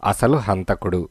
అసలు హంతకుడు.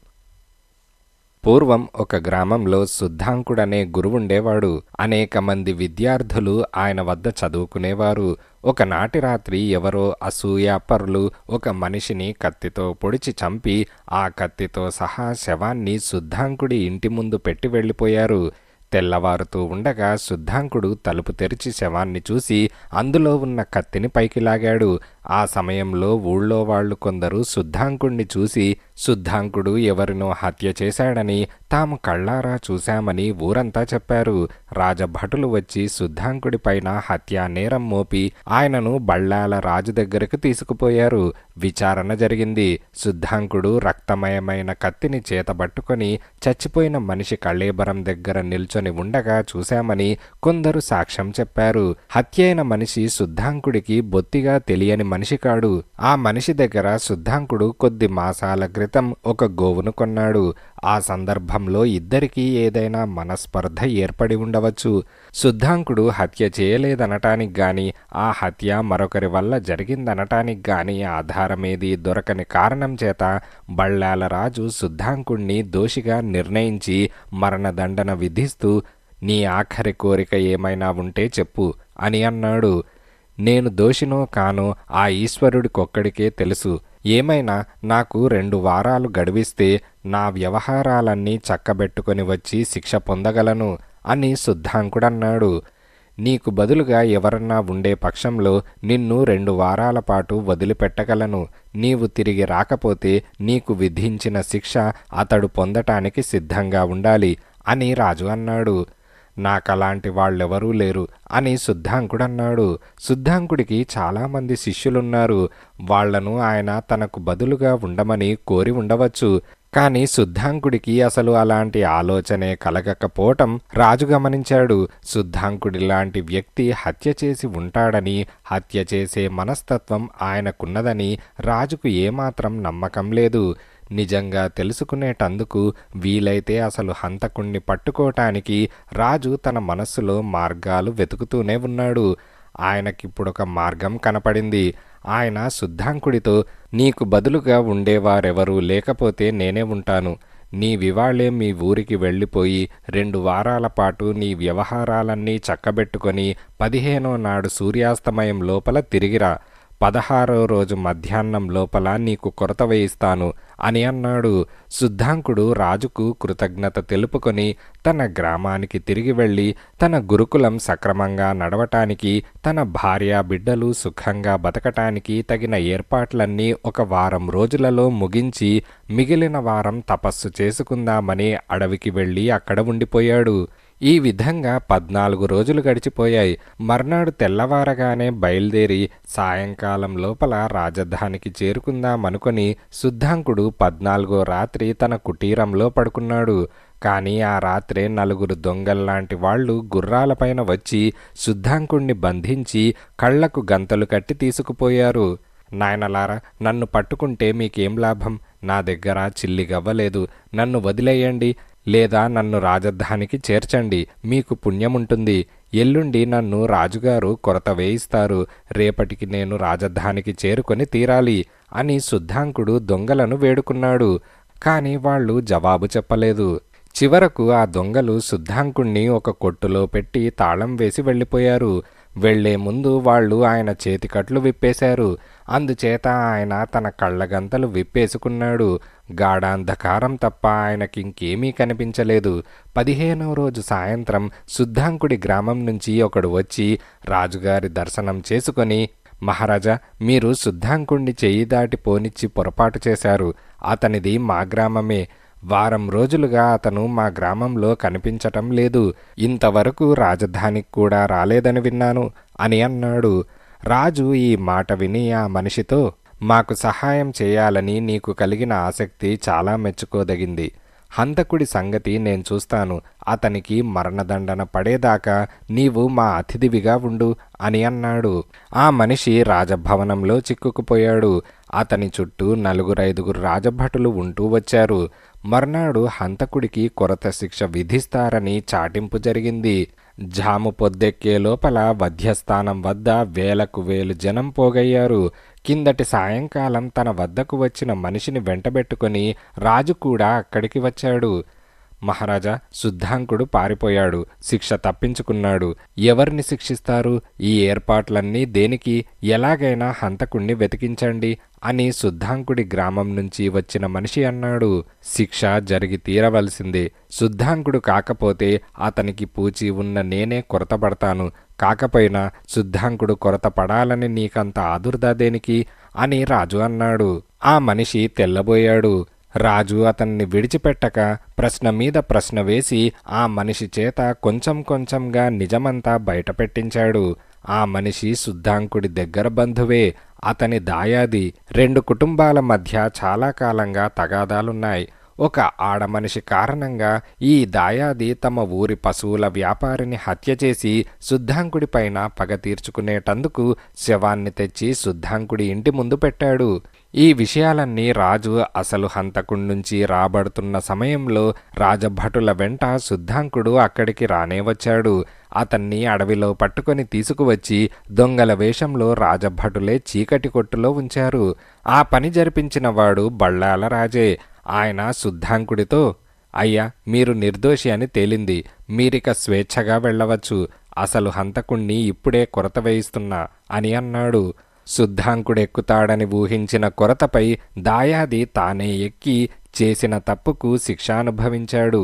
పూర్వం ఒక గ్రామంలో శుద్ధాంకుడనే గురువుండేవాడు. అనేక మంది విద్యార్థులు ఆయన వద్ద చదువుకునేవారు. ఒకనాటి రాత్రి ఎవరో అసూయాపరులు ఒక మనిషిని కత్తితో పొడిచి చంపి ఆ కత్తితో సహా శవాన్ని శుద్ధాంకుడి ఇంటి ముందు పెట్టి వెళ్ళిపోయారు. తెల్లవారుతూ ఉండగా శుద్ధాంకుడు తలుపు తెరిచి శవాన్ని చూసి అందులో ఉన్న కత్తిని పైకి లాగాడు. ఆ సమయంలో ఊళ్ళో వాళ్ళు కొందరు శుద్ధాంకుణ్ణి చూసి శుద్ధాంకుడు ఎవరినో హత్య చేశాడని, తాము కళ్ళారా చూశామని ఊరంతా చెప్పారు. రాజభటులు వచ్చి శుద్ధాంకుడి పైన హత్యా నేరం మోపి ఆయనను బళ్ళాల రాజు దగ్గరకు తీసుకుపోయారు. విచారణ జరిగింది. శుద్ధాంకుడు రక్తమయమైన కత్తిని చేతబట్టుకొని చచ్చిపోయిన మనిషి కళేబరం దగ్గర నిల్చొని ఉండగా చూశామని కొందరు సాక్ష్యం చెప్పారు. హత్యైన మనిషి శుద్ధాంకుడికి బొత్తిగా తెలియని మనిషి కాడు. ఆ మనిషి దగ్గర శుద్ధాంకుడు కొద్ది మాసాల క్రితం ఒక గోవును కొన్నాడు. ఆ సందర్భంలో ఇద్దరికీ ఏదైనా మనస్పర్ధ ఏర్పడి ఉండవచ్చు. శుద్ధాంకుడు హత్య చేయలేదనటానికి గాని, ఆ హత్య మరొకరి వల్ల జరిగిందనటానికి గాని ఆధారమేది దొరకని కారణం చేత బళ్ళాల రాజు శుద్ధాంకుణ్ణి దోషిగా నిర్ణయించి మరణదండన విధిస్తూ, నీ ఆఖరి కోరిక ఏమైనా ఉంటే చెప్పు అని అన్నాడు. నేను దోషినో కానో ఆ ఈశ్వరుడికొక్కడికే తెలుసు. ఏమైనా నాకు 2 వారాలు గడివిస్తే నా వ్యవహారాలన్నీ చక్కబెట్టుకొని వచ్చి శిక్ష పొందగలను అని శుద్ధాంకుడన్నాడు. నీకు బదులుగా ఎవరన్నా ఉండే పక్షంలో నిన్ను 2 వారాల పాటు వదిలిపెట్టగలను. నీవు తిరిగి రాకపోతే నీకు విధించిన శిక్ష అతడు పొందటానికి సిద్ధంగా ఉండాలి అని రాజు అన్నాడు. నాకలాంటి వాళ్ళెవరూ లేరు అని శుద్ధాంకుడన్నాడు. శుద్ధాంకుడికి చాలామంది శిష్యులున్నారు. వాళ్లను ఆయన తనకు బదులుగా ఉండమని కోరి ఉండవచ్చు. కానీ శుద్ధాంకుడికి అసలు అలాంటి ఆలోచనే కలగకపోవటం రాజు గమనించాడు. శుద్ధాంకుడిలాంటి వ్యక్తి హత్య చేసి ఉంటాడని, హత్య చేసే మనస్తత్వం ఆయనకున్నదని రాజుకు ఏమాత్రం నమ్మకం లేదు. నిజంగా తెలుసుకునేటందుకు వీలైతే అసలు హంతకుణ్ణి పట్టుకోవటానికి రాజు తన మనస్సులో మార్గాలు వెతుకుతూనే ఉన్నాడు. ఆయనకిప్పుడొక మార్గం కనపడింది. ఆయన శుద్ధాంకుడితో, నీకు బదులుగా ఉండేవారెవరూ లేకపోతే నేనే ఉంటాను. నీవివాళ్లే మీ ఊరికి వెళ్ళిపోయి 2 వారాల పాటు నీ వ్యవహారాలన్నీ చక్కబెట్టుకొని 15వ నాడు సూర్యాస్తమయం లోపల తిరిగిరా. 16వ రోజు మధ్యాహ్నం లోపల నీకు కొరత వేయిస్తాను అని అన్నాడు. శుద్ధాంకుడు రాజుకు కృతజ్ఞత తెలుపుకొని తన గ్రామానికి తిరిగి వెళ్ళి తన గురుకులం సక్రమంగా నడవటానికి, తన భార్య బిడ్డలు సుఖంగా బతకటానికి తగిన ఏర్పాట్లన్నీ 1 వారం రోజులలో ముగించి మిగిలిన వారం తపస్సు చేసుకుందామని అడవికి వెళ్ళి అక్కడ ఉండిపోయాడు. ఈ విధంగా 14 రోజులు గడిచిపోయాయి. మర్నాడు తెల్లవారగానే బయలుదేరి సాయంకాలం లోపల రాజధానికి చేరుకుందామనుకొని శుద్ధాంకుడు 14వ రాత్రి తన కుటీరంలో పడుకున్నాడు. కానీ ఆ రాత్రే 4 దొంగల్లాంటి వాళ్ళు గుర్రాలపైన వచ్చి శుద్ధాంకుణ్ణి బంధించి కళ్లకు గంతలు కట్టి తీసుకుపోయారు. నాయనలారా, నన్ను పట్టుకుంటే మీకేం లాభం? నా దగ్గర చిల్లిగవ్వలేదు. నన్ను వదిలేయండి, లేదా నన్ను రాజధానికి చేర్చండి, మీకు పుణ్యముంటుంది. ఎల్లుండి నన్ను రాజుగారు కొరత వేయిస్తారు. రేపటికి నేను రాజధానికి చేరుకొని తీరాలి అని శుద్ధాంకుడు దొంగలను వేడుకున్నాడు. కానీ వాళ్ళు జవాబు చెప్పలేదు. చివరకు ఆ దొంగలు శుద్ధాంకుణ్ణి ఒక కొట్టులో పెట్టి తాళం వేసి వెళ్ళిపోయారు. వెళ్లే ముందు వాళ్ళు ఆయన చేతికట్లు విప్పేశారు. అందుచేత ఆయన తన కళ్ళగంతలు విప్పేసుకున్నాడు. గాఢాంధకారం తప్ప ఆయనకింకేమీ కనిపించలేదు. 15వ రోజు సాయంత్రం శుద్ధాంకుడి గ్రామం నుంచి ఒకడు వచ్చి రాజుగారి దర్శనం చేసుకొని, మహారాజా, మీరు శుద్ధాంకుణ్ణి చెయ్యి దాటి పోనిచ్చి పొరపాటు చేశారు. అతనిది మా గ్రామమే. వారం రోజులుగా అతను మా గ్రామంలో కనిపించటం లేదు. ఇంతవరకు రాజధానికి కూడా రాలేదని విన్నాను అని అన్నాడు. రాజు ఈ మాట విని ఆ మనిషితో, మాకు సహాయం చేయాలని నీకు కలిగిన ఆసక్తి చాలా మెచ్చుకోదగింది. హంతకుడి సంగతి నేను చూస్తాను. అతనికి మరణదండన పడేదాకా నీవు మా అతిథివిగా ఉండు అని అన్నాడు. ఆ మనిషి రాజభవనంలో చిక్కుకుపోయాడు. అతని చుట్టూ 4-5 రాజభటులు ఉంటూ వచ్చారు. మర్నాడు హంతకుడికి కొరత శిక్ష విధిస్తారని చాటింపు జరిగింది. జాము పొద్దెక్కే లోపల వధ్యస్థానం వద్ద వేలకు వేలు జనం పోగయ్యారు. కిందటి సాయంకాలం తన వద్దకు వచ్చిన మనిషిని వెంటబెట్టుకొని రాజు కూడా అక్కడికి వచ్చాడు. మహారాజా, శుద్ధాంకుడు పారిపోయాడు, శిక్ష తప్పించుకున్నాడు. ఎవరిని శిక్షిస్తారు? ఈ ఏర్పాట్లన్నీ దేనికి? ఎలాగైనా హంతకుణ్ణి వెతికించండి అని శుద్ధాంకుడి గ్రామం నుంచి వచ్చిన మనిషి అన్నాడు. శిక్ష జరిగి తీరవలసిందే. శుద్ధాంకుడు కాకపోతే అతనికి పూచి ఉన్న నేనే కొరతపడతాను. కాకపోయినా శుద్ధాంకుడు కొరత పడాలని నీకంత ఆదుర్దా దేనికి అని రాజు అన్నాడు. ఆ మనిషి తెల్లబోయాడు. రాజు అతన్ని విడిచిపెట్టక ప్రశ్న మీద ప్రశ్న వేసి ఆ మనిషి చేత కొంచెం కొంచెంగా నిజమంతా బయటపెట్టించాడు. ఆ మనిషి శుద్ధాంకుడి దగ్గర బంధువే, అతని దాయాది. 2 కుటుంబాల మధ్య చాలా కాలంగా తగాదాలున్నాయి. ఒక ఆడమనిషి కారణంగా ఈ దాయాది తమ ఊరి పశువుల వ్యాపారిని హత్య చేసి శుద్ధాంకుడిపైన పగ తీర్చుకునేటందుకు శవాన్ని తెచ్చి శుద్ధాంకుడి ఇంటి ముందు పెట్టాడు. ఈ విషయాలన్నీ రాజు అసలు హంతకుడి నుంచి రాబడుతున్న సమయంలో రాజభటుల వెంట శుద్ధాంకుడు అక్కడికి రానే వచ్చాడు. అతన్ని అడవిలో పట్టుకొని తీసుకువచ్చి దొంగల వేషంలో రాజభటులే చీకటి కొట్టులో ఉంచారు. ఆ పని జరిపించిన వాడు బళ్ళాల రాజే. ఆయన శుద్ధాంకుడితో, అయ్యా, మీరు నిర్దోషి అని తేలింది, మీరిక స్వేచ్ఛగా వెళ్ళవచ్చు. అసలు హంతకుణ్ణి ఇప్పుడే కొరత వేయిస్తున్నా అని అన్నాడు. శుద్ధాంకుడెక్కుతాడని ఊహించిన కొరతపై దాయాది తానే ఎక్కి చేసిన తప్పుకు శిక్ష అనుభవించాడు.